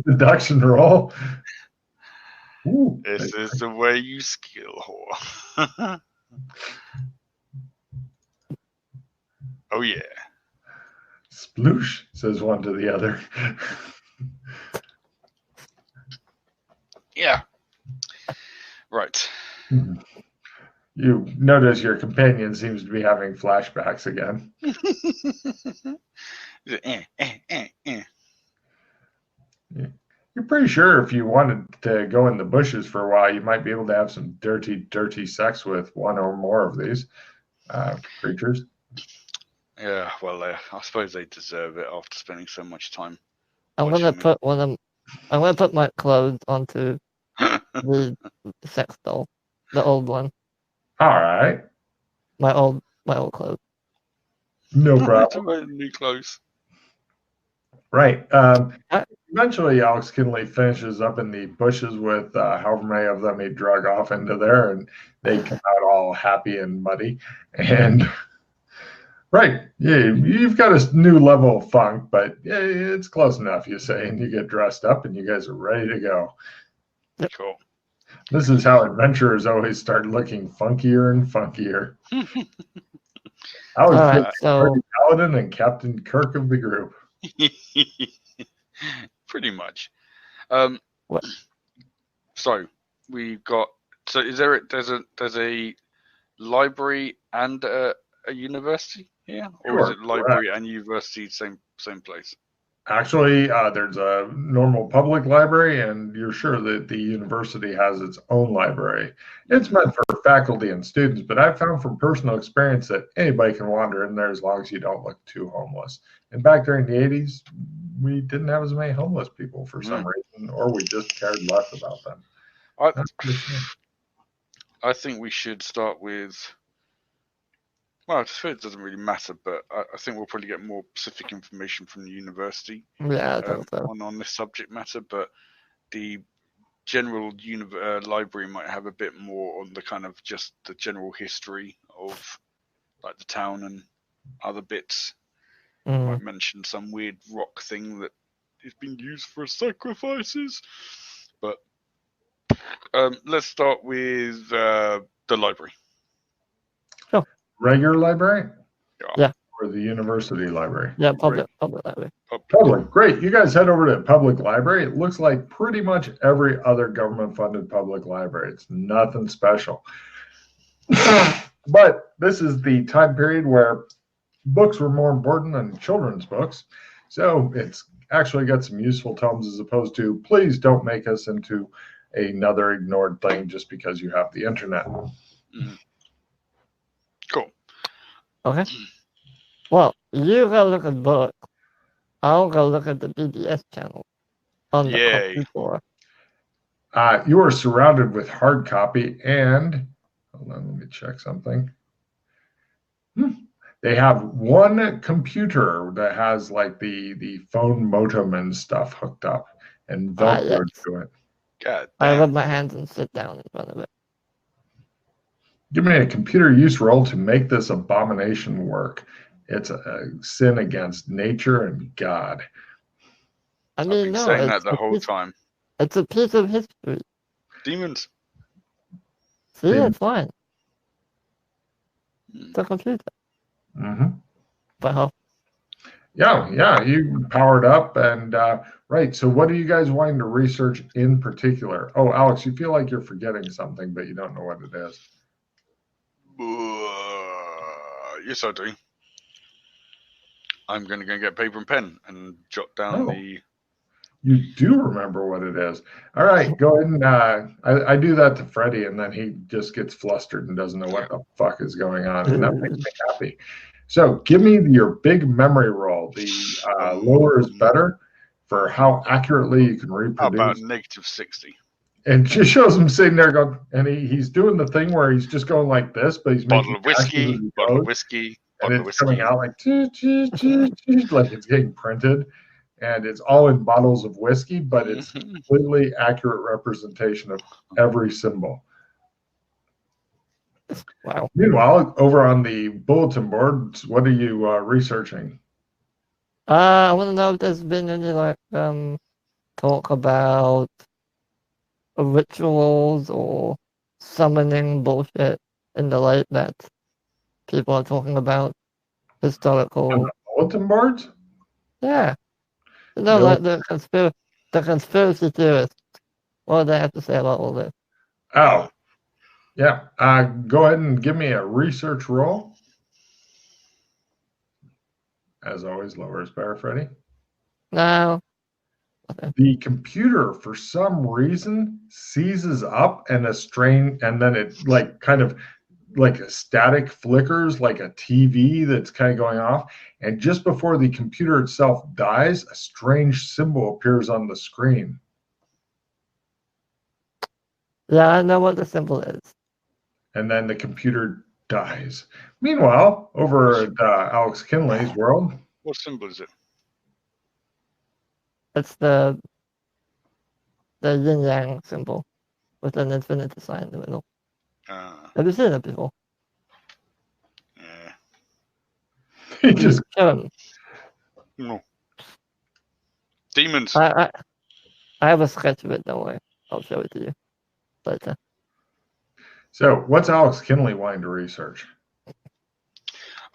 Speaker 1: Deduction roll. Ooh,
Speaker 2: this is the way you skill, whore. Oh, yeah.
Speaker 1: Sploosh, says one to the other.
Speaker 2: Yeah. Right.
Speaker 1: You notice your companion seems to be having flashbacks again. You're pretty sure if you wanted to go in the bushes for a while, you might be able to have some dirty, dirty sex with one or more of these creatures.
Speaker 2: Yeah, well, I suppose they deserve it after spending so much time.
Speaker 3: I'm gonna put my clothes onto the sex doll, the old one.
Speaker 1: All right.
Speaker 3: My old clothes.
Speaker 1: No problem.
Speaker 2: New clothes.
Speaker 1: Right. Eventually, Alex Kinley finishes up in the bushes with however many of them he drug off into there, and they come out all happy and muddy. And right, yeah, you've got a new level of funk, but yeah, it's close enough, you say, and you get dressed up, and you guys are ready to go.
Speaker 2: Cool.
Speaker 1: This is how adventurers always start looking funkier and funkier. I was Paladin and Captain Kirk of the group.
Speaker 2: Pretty much.
Speaker 3: What?
Speaker 2: So we've got. So is there's a library and a university here, or is it library and university same place?
Speaker 1: Actually, there's a normal public library, and you're sure that the university has its own library. It's meant for faculty and students, but I've found from personal experience that anybody can wander in there as long as you don't look too homeless. And back during the 80s, we didn't have as many homeless people for some reason, or we just cared less about them.
Speaker 2: I think we should start with. Well, it doesn't really matter, but I think we'll probably get more specific information from the university on this subject matter. But the general library might have a bit more on the kind of just the general history of like the town and other bits. Might mention some weird rock thing that is being used for sacrifices. But let's start with the library.
Speaker 3: Sure.
Speaker 1: Regular library?
Speaker 3: Yeah.
Speaker 1: Or the university library?
Speaker 3: Yeah, public library.
Speaker 1: Public. Great. You guys head over to public library. It looks like pretty much every other government-funded public library. It's nothing special. But this is the time period where books were more important than children's books. So it's actually got some useful tomes as opposed to, please don't make us into another ignored thing just because you have the internet.
Speaker 2: Cool.
Speaker 3: Okay. Well, you go look at books. I'll go look at the BBS channel on the computer.
Speaker 1: You are surrounded with hard copy, and hold on, let me check something. They have one computer that has like the phone modem and stuff hooked up and Velcro to it.
Speaker 2: God
Speaker 3: damn. I rub my hands and sit down in front of it.
Speaker 1: Give me a computer use roll to make this abomination work. It's a sin against nature and God.
Speaker 3: I mean,
Speaker 2: I've been saying that the whole time.
Speaker 3: It's a piece of history.
Speaker 2: Demons.
Speaker 3: See, it's fine. It's a computer. But
Speaker 1: yeah, you powered up and right. So what are you guys wanting to research in particular? Oh, Alex, you feel like you're forgetting something, but you don't know what it is.
Speaker 2: Yes, I do. I'm going to go get paper and pen and jot down the...
Speaker 1: You do remember what it is. All right, go ahead and I do that to Freddy, and then he just gets flustered and doesn't know what the fuck is going on, and that makes me happy. So give me your big memory roll. The lower is better for how accurately you can reproduce.
Speaker 2: How about -60?
Speaker 1: And just shows him sitting there going, and he's doing the thing where he's just going like this, but he's
Speaker 2: bottle
Speaker 1: making
Speaker 2: of whiskey, bottle of whiskey,
Speaker 1: and it's coming out like like it's getting printed. And it's all in bottles of whiskey, but it's a completely accurate representation of every symbol.
Speaker 3: Wow.
Speaker 1: Meanwhile, over on the bulletin board, what are you researching?
Speaker 3: I want to know if there's been any talk about rituals or summoning bullshit in the light that people are talking about. Historical.
Speaker 1: On the bulletin boards?
Speaker 3: Yeah. No, like the conspiracy theorists. What do they have to say about all this?
Speaker 1: Oh, yeah. Go ahead and give me a research roll. As always, lower is better, Freddy.
Speaker 3: No.
Speaker 1: Okay. The computer, for some reason, seizes up and then it kind of like a static flickers like a TV that's kind of going off. And just before the computer itself dies, a strange symbol appears on the screen.
Speaker 3: Yeah, I know what the symbol is.
Speaker 1: And then the computer dies. Meanwhile, over at Alex Kinley's world.
Speaker 2: What symbol is it?
Speaker 3: It's the yin-yang symbol with an infinity sign in the middle. Have you seen it before?
Speaker 2: Yeah.
Speaker 1: He just
Speaker 2: no. Demons.
Speaker 3: I have a sketch of it, don't worry. I'll show it to you later.
Speaker 1: So, what's Alex Kinley wanting to research?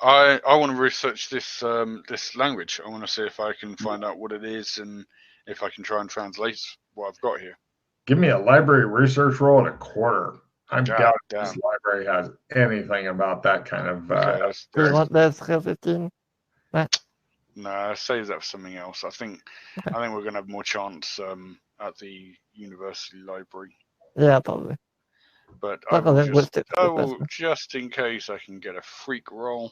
Speaker 2: I want to research this this language. I want to see if I can find out what it is and if I can try and translate what I've got here.
Speaker 1: Give me a library research roll at a quarter. I'm doubting this library has anything about that kind of.
Speaker 3: Do you want that skill 15?
Speaker 2: No, save that for something else. I think we're gonna have more chance at the university library.
Speaker 3: Yeah, probably.
Speaker 2: But I will just in case I can get a freak roll.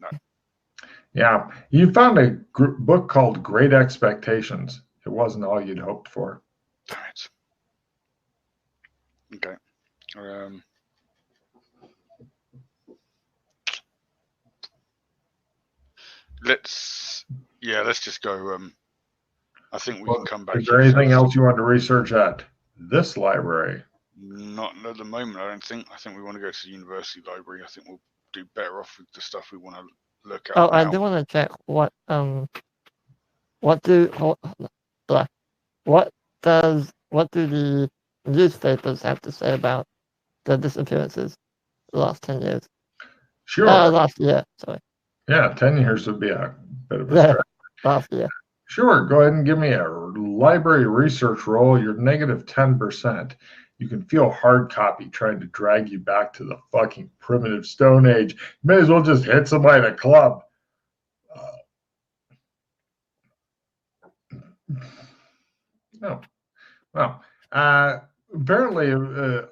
Speaker 2: No.
Speaker 1: Yeah, you found a book called Great Expectations. It wasn't all you'd hoped for.
Speaker 2: Damn it. Okay. Let's just go. I think we can come back.
Speaker 1: Is there anything else you want to research at this library?
Speaker 2: Not at the moment, I don't think. I think we want to go to the university library. I think we'll do better off with the stuff we want to look at.
Speaker 3: Oh, now. I do want to check what do the newspapers have to say about the disappearances the last 10 years?
Speaker 1: Sure.
Speaker 3: Last year, sorry.
Speaker 1: Yeah, 10 years would be a bit of a stretch.
Speaker 3: Last year.
Speaker 1: Sure, go ahead and give me a library research roll. You're negative 10%. You can feel hard copy trying to drag you back to the fucking primitive Stone Age. You may as well just hit somebody at a club. No. Well, apparently,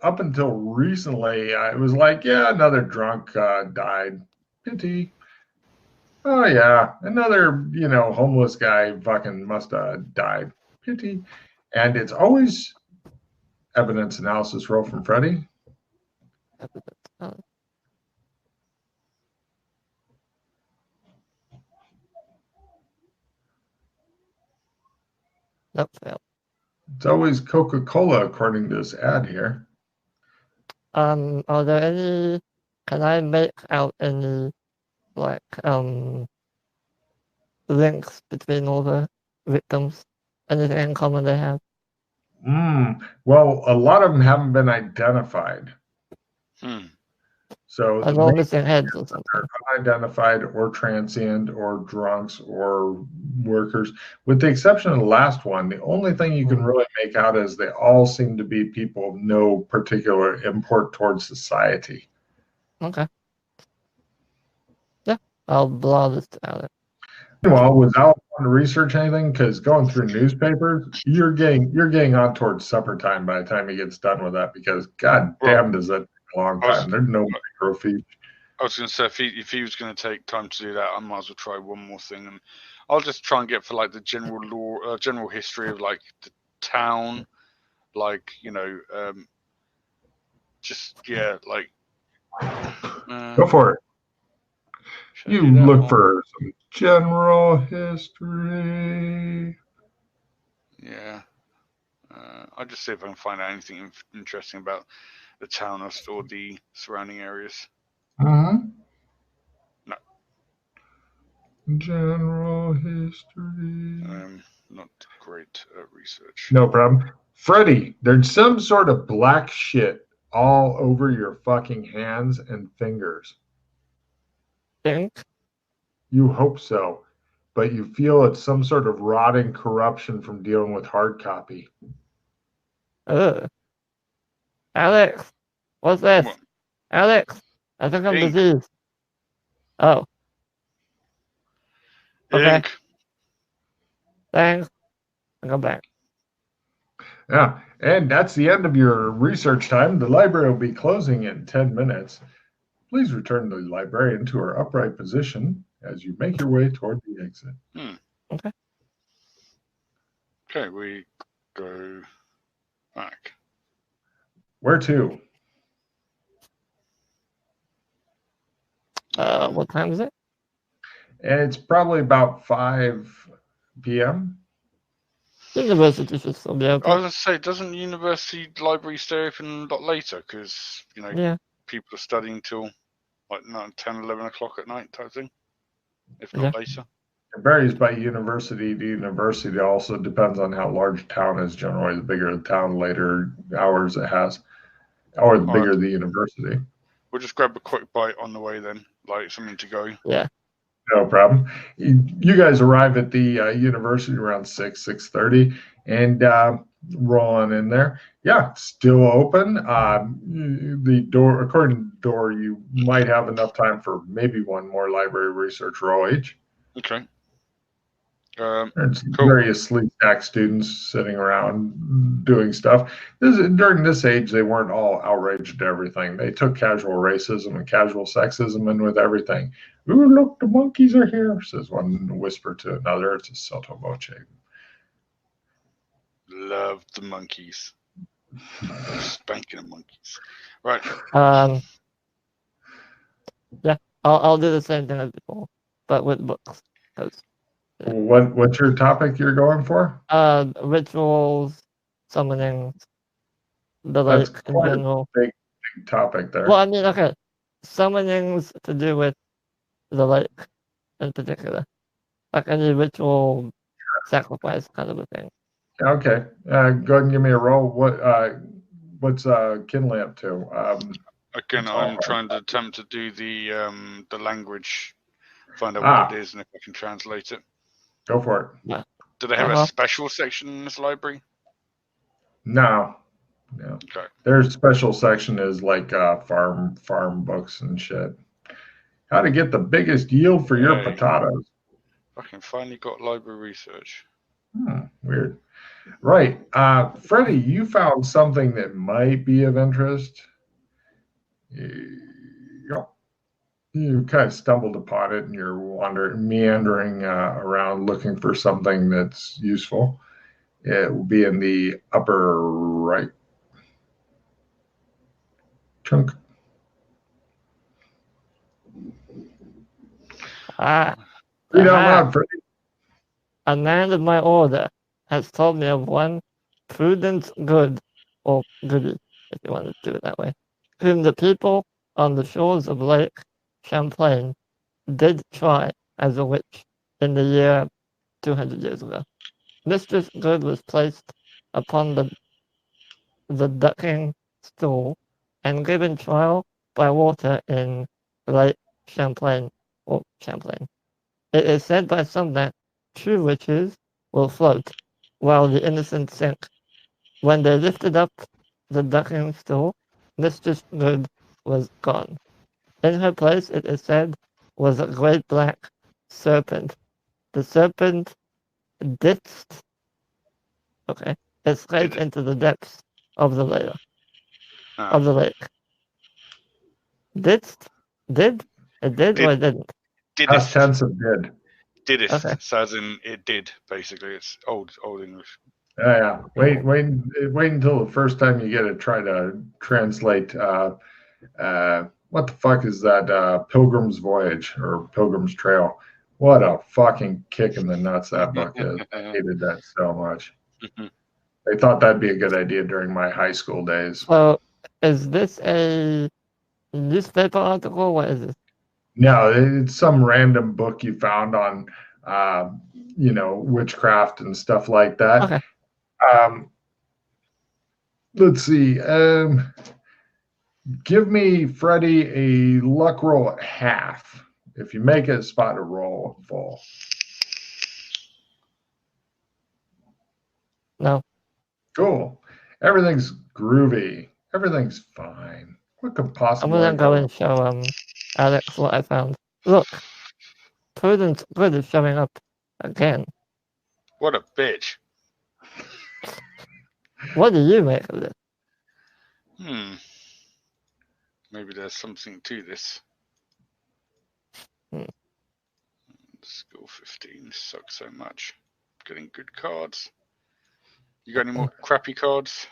Speaker 1: up until recently, it was like, yeah, another drunk died. Pity. Oh, yeah, another, homeless guy fucking must have died. Pity. And it's always evidence analysis roll from Freddy.
Speaker 3: Nope, failed.
Speaker 1: It's always Coca-Cola, according to this ad here.
Speaker 3: Are there any, can I make out any, links between all the victims? Anything in common they have?
Speaker 1: Well, a lot of them haven't been identified. So
Speaker 3: they're all missing heads or something.
Speaker 1: They're unidentified or transient or drunks or workers. With the exception of the last one, the only thing you can really make out is they all seem to be people of no particular import towards society.
Speaker 3: Okay. Yeah, I'll blow this to Alex.
Speaker 1: Meanwhile, was Al want to research anything? Because going through newspapers, you're getting on towards supper time by the time he gets done with that. Because damn, does that take a long time? There's no microfiche.
Speaker 2: I was going to say if he was going to take time to do that, I might as well try one more thing, and I'll just try and get for like the general lore, general history of like the town, like like.
Speaker 1: Go for it. You look for some general history.
Speaker 2: Yeah. I'll just see if I can find out anything interesting about the town or the surrounding areas.
Speaker 1: No.
Speaker 2: General history. Not great research.
Speaker 1: No problem. Freddy, there's some sort of black shit all over your fucking hands and fingers.
Speaker 3: Think?
Speaker 1: You hope so, but you feel it's some sort of rotting corruption from dealing with hard copy.
Speaker 3: Alex, what's this? What? Alex, I think I'm diseased. Oh. Okay.
Speaker 2: Ink.
Speaker 3: Thanks. I'll go back.
Speaker 1: Yeah, and that's the end of your research time. The library will be closing in 10 minutes. Please return the librarian to her upright position as you make your way toward the exit.
Speaker 3: Okay.
Speaker 2: Okay, we go back.
Speaker 1: Where to?
Speaker 3: What time is it?
Speaker 1: It's probably about 5 p.m.
Speaker 3: University should still be open.
Speaker 2: I was going to say, doesn't university library stay open a lot later? Because, people are studying till like 9, 10, 11 o'clock at night type thing, if not later.
Speaker 1: It varies by university to university. It also depends on how large a town is. Generally, the bigger the town, later hours it has, or the bigger the university.
Speaker 2: We'll just grab a quick bite on the way then, like something to go.
Speaker 3: Yeah.
Speaker 1: No problem. You guys arrive at the university around 6:30, and roll on in there. Yeah, still open. The door, according to the door, you might have enough time for maybe one more library research roll each.
Speaker 2: Okay.
Speaker 1: There's various sleep stack students sitting around doing stuff. During this age, they weren't all outraged at everything. They took casual racism and casual sexism in with everything. Ooh, look, the monkeys are here, says one whisper to another. It's a sotto voce.
Speaker 2: Love the monkeys. Spanking the monkeys. Right.
Speaker 3: Yeah, I'll do the same thing as before, but with books.
Speaker 1: What's your topic you're going for?
Speaker 3: Rituals, summoning, the
Speaker 1: That's
Speaker 3: like in general.
Speaker 1: A big topic there.
Speaker 3: Well, I mean, okay, summonings to do with the lake in particular, like any ritual sacrifice kind of a thing.
Speaker 1: Okay, go ahead and give me a roll. What's Kinley up to?
Speaker 2: Again, I'm trying to attempt to do the language, find out what it is, and if I can translate it.
Speaker 1: Go for it.
Speaker 3: Yeah.
Speaker 2: Do they have a special section in this library?
Speaker 1: No.
Speaker 2: Okay.
Speaker 1: Their special section is like farm books and shit. How to get the biggest yield for your potatoes.
Speaker 2: Fucking finally got library research.
Speaker 1: Weird. Right. Freddie, you found something that might be of interest. You kind of stumbled upon it and you're meandering around looking for something that's useful. It will be in the upper right chunk. Read out loud, Freddie.
Speaker 3: A man of my order has told me of one prudent good, or goody, if you want to do it that way, whom the people on the shores of Lake Champlain did try as a witch in the year 200 years ago. Mistress Good was placed upon the ducking stool and given trial by water in Lake Champlain, or Champlain. It is said by some that true witches will float while the innocent sink. When they lifted up the ducking stool, Mistress Good was gone. In her place, it is said, was a great black serpent. The serpent ditched, escaped into the depths of the lake. Of the lake. Ditched? Did? It did or it didn't?
Speaker 1: Past tense of did.
Speaker 2: Didst. Okay. So as in it did, basically. It's old English.
Speaker 1: Yeah. Wait until the first time you get to try to translate what the fuck is that Pilgrim's Voyage or Pilgrim's Trail? What a fucking kick in the nuts that book is. I hated that so much. They thought that'd be a good idea during my high school days.
Speaker 3: So, is this a newspaper article? What is this?
Speaker 1: No, it's some random book you found on, witchcraft and stuff like that.
Speaker 3: Okay.
Speaker 1: Let's see. Give me, Freddie, a luck roll at half. If you make it, spot a roll at full.
Speaker 3: No.
Speaker 1: Cool. Everything's groovy. Everything's fine. What could possibly
Speaker 3: I'm gonna go and show Alex what I found. Look, Prudence Good is showing up again.
Speaker 2: What a bitch.
Speaker 3: What do you make of this?
Speaker 2: Maybe there's something to this. Skill 15 sucks so much. Getting good cards. You got any more crappy cards?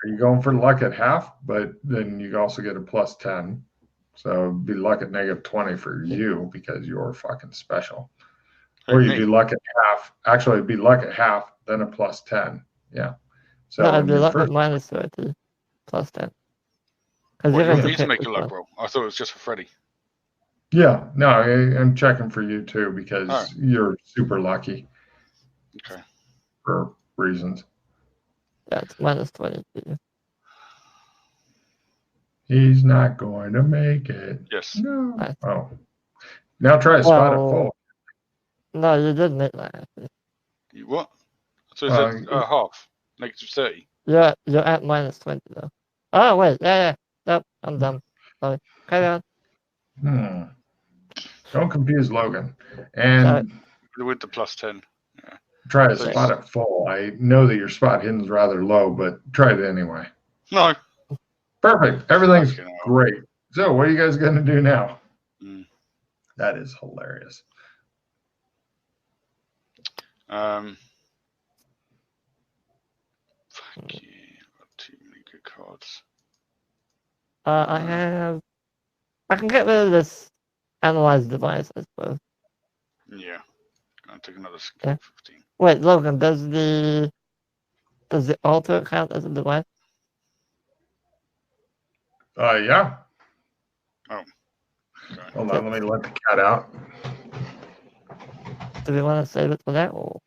Speaker 1: Are you going for luck at half? But then you also get a plus 10. So it'd be luck at negative 20 for you because you're fucking special. Or you'd be luck at half. Actually, it'd be luck at half, then a plus 10. Yeah. So
Speaker 3: no, I'd be luck at minus 30, plus 10.
Speaker 2: Well, you want me to make a luck roll? I thought it was just for Freddie.
Speaker 1: Yeah. No, I'm checking for you too because you're super lucky.
Speaker 2: Okay.
Speaker 1: For reasons.
Speaker 3: Yeah, it's minus 20 for you.
Speaker 1: He's not going to make it.
Speaker 2: Yes.
Speaker 1: No. Oh. Now try to spot it full.
Speaker 3: No, you did make that.
Speaker 2: You what? So it's half. Negative 30.
Speaker 3: You're at minus 20 though. Oh, wait. Yeah. Nope, I'm dumb. Sorry. Carry on.
Speaker 1: Don't confuse Logan. And
Speaker 2: with the plus 10. Yeah.
Speaker 1: Try to spot it full. I know that your spot hidden is rather low, but try it anyway.
Speaker 2: No.
Speaker 1: Perfect. Everything's great. So what are you guys going to do now? That is hilarious.
Speaker 2: Fuck yeah. I've got too many good cards.
Speaker 3: I can get rid of this analyze device, I suppose.
Speaker 2: Yeah. I'll take another skill 15.
Speaker 3: Wait, Logan, does the altar count as a device?
Speaker 1: Yeah.
Speaker 2: Oh. Okay.
Speaker 1: Hold on, let me let the cat out.
Speaker 3: Do we want to save it for that? Or?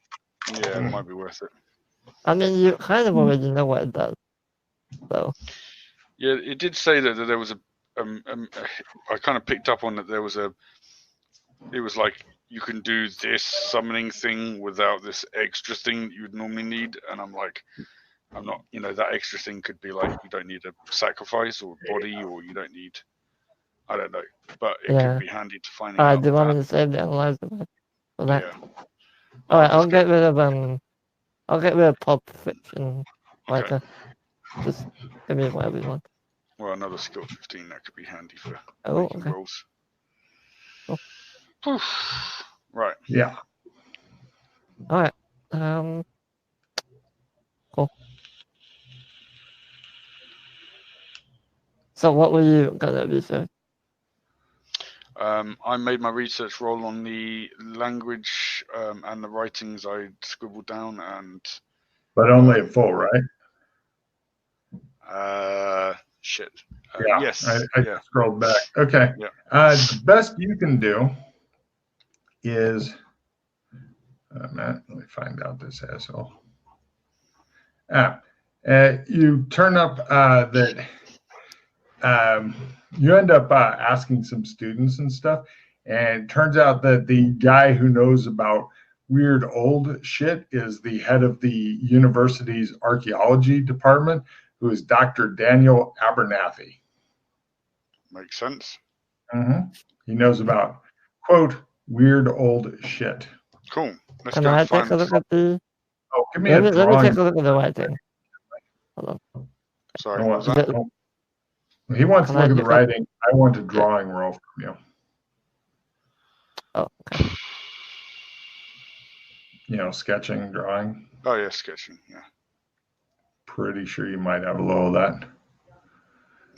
Speaker 2: Yeah, it might be worth it.
Speaker 3: I mean, you kind of already know what it does. So.
Speaker 2: Yeah, it did say that there was I kind of picked up on that there was it was like you can do this summoning thing without this extra thing that you would normally need, and I'm like, I'm not, that extra thing could be like you don't need a sacrifice or a body, or you don't need, I don't know, but it could be handy to find out.
Speaker 3: Do you want me to save the analyze device for that?
Speaker 2: Yeah.
Speaker 3: All right, I'll get rid of Pulp Fiction later. Just give me whatever you want.
Speaker 2: Well, another skill 15 that could be handy for making rolls.
Speaker 3: Cool.
Speaker 2: Right.
Speaker 1: Yeah.
Speaker 3: All right. Cool. So what were you gonna research?
Speaker 2: I made my research roll on the language and the writings I scribbled down,
Speaker 1: but only at full, right?
Speaker 2: Shit.
Speaker 1: Yeah.
Speaker 2: Yes.
Speaker 1: I scrolled back. Okay.
Speaker 2: Yeah.
Speaker 1: The best you can do is, Matt, let me find out this asshole. You turn up that. You end up asking some students and stuff, and it turns out that the guy who knows about weird old shit is the head of the university's archaeology department, who is Dr. Daniel Abernathy.
Speaker 2: Makes sense.
Speaker 1: He knows about quote, weird old shit.
Speaker 2: Cool. Let's
Speaker 3: Can
Speaker 2: go
Speaker 3: I
Speaker 2: find
Speaker 3: take a look at the?
Speaker 1: Oh, give me a
Speaker 3: Let me
Speaker 1: drawing.
Speaker 3: take a look at the writing. Hold on.
Speaker 2: Sorry,
Speaker 1: Oh,
Speaker 2: what was that?
Speaker 1: oh. He wants to
Speaker 3: Can I
Speaker 1: look at the
Speaker 3: take a-
Speaker 1: writing. I want a drawing roll from you.
Speaker 3: Oh, okay.
Speaker 1: You know, sketching, drawing.
Speaker 2: Oh, yeah, sketching, yeah.
Speaker 1: Pretty sure you might have a little of that.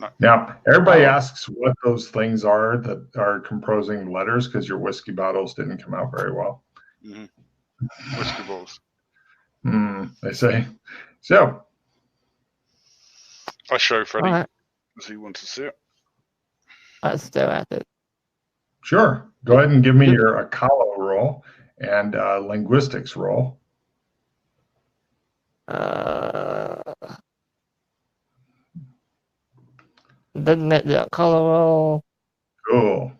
Speaker 2: No.
Speaker 1: Now, everybody
Speaker 3: Oh.
Speaker 1: asks what those things are that are composing letters because your whiskey bottles didn't come out very well.
Speaker 2: Mm-hmm. Whiskey balls.
Speaker 1: They say. So.
Speaker 2: I show Freddie.
Speaker 3: Right.
Speaker 2: Does he want to see it?
Speaker 3: Let's stare at it.
Speaker 1: Sure. Go ahead and give me your Akalo roll and linguistics roll.
Speaker 3: Didn't make the color roll.
Speaker 1: Cool.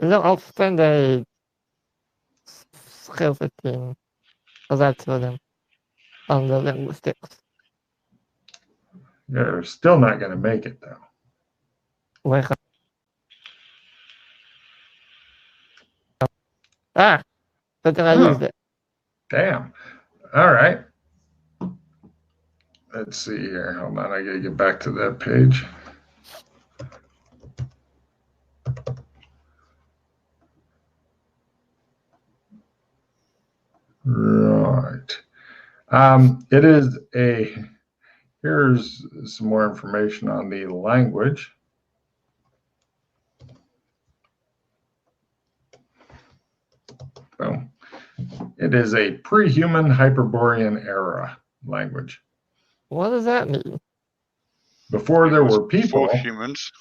Speaker 3: I'll spend a skill 15 because I told him on the linguistics.
Speaker 1: You're still not going to make it, though.
Speaker 3: Wake up. Ah! But then I used it.
Speaker 1: Damn. All right. Let's see here. Hold on. I got to get back to that page. Right. It is here's some more information on the language. Boom. It is a pre-human Hyperborean era language.
Speaker 3: What does that mean?
Speaker 1: Before there were people.
Speaker 2: Before humans.